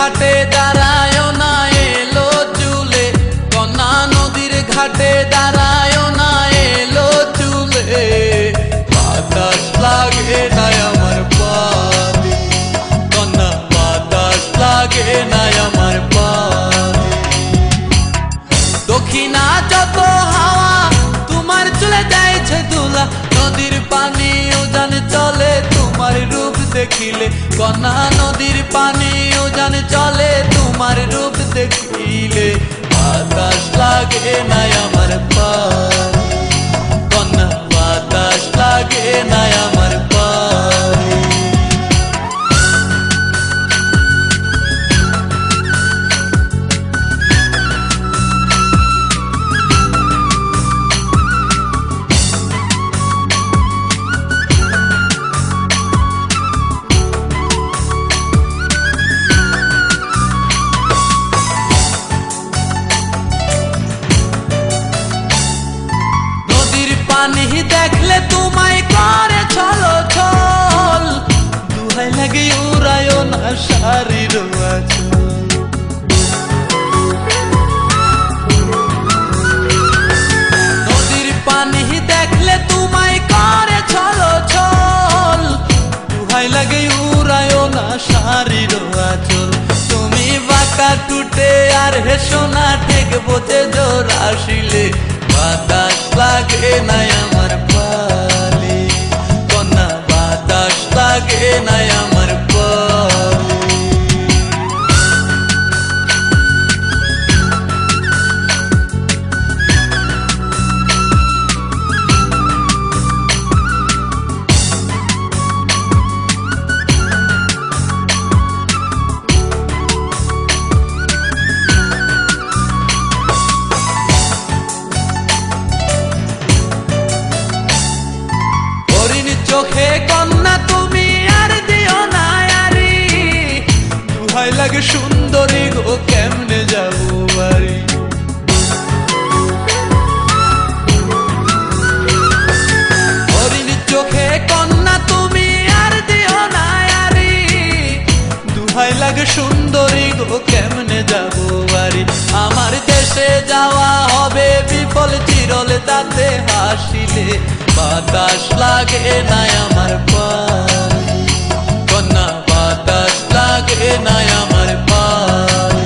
ঘাটে দাঁড়ায় না এলো চুলে, কন্যা নদীর ঘাটে দাঁড়ায় না এলো চুলে। বাতাস লাগে না আমার পানে, কন্যা বাতাস লাগে না আমার পানে। দক্ষিণা যত হাওয়া তোমার চলে যাইছে দুলা, নদীর পানি উজান চলে তোমার রূপ দেখিলে। কন্যা নদীর পানি উজান চলে তোমার রূপ দেখিলে। বাতাস লাগে না আমার পানে, কন্যা বাতাস লাগে না আমার পানে। পানি দেখলে তোমায় করে ছলো ছল, দুহাই লাগে উড়ায় না শাড়ির আঁচল। নদীর পানি দেখলে তোমায় করে ছলো ছল, দুহাই লাগে উড়ায় না শাড়ির আঁচল। তুমি বাঁকা টুটে আর হেসো না ঠিক বোঝে জোর আসিলে। বাতাস লাগে না আমার পালে, কন্যা বাতাস লাগে না আমার পালে। চোখে কন্যা তুমি আর দিও না আরি, দুহাই লাগে সুন্দরী গো কেমনে যাবো বাড়ি। হরিণ চোখে কন্যা তুমি আর দিও না আরি, দুহাই লাগে সুন্দরী গো কেমনে যাবো বাড়ি। আমার দেশে যাওয়া হবে বিফল চিরল তাতে হাসিলে। বাতাস লাগে না আমার পানে, কন্যা বাতাস লাগে না আমার পানে।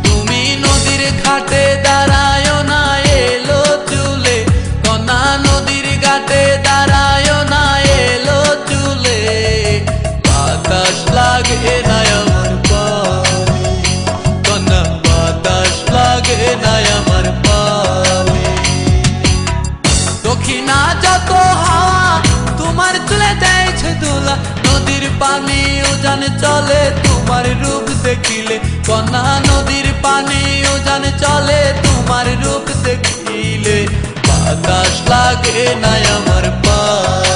তুমি নদীর ঘাটে দাঁড়ায় না এলো চুলে, কন্যা নদীর ঘাটে দাঁড়ায় না এলো চুলে। বাতাস লাগে না আমার পানে, কন্যা বাতাস লাগে না আমার পানে। দক্ষিণা যত হাওয়া তোমার চলে যাইছে দুলা, নদীর পানি উজান চলে তোমার রূপ দেখিলে। কন্যা নদীর পানি উজান চলে তোমার রূপ দেখিলে। বাতাস লাগে না আমার পানে।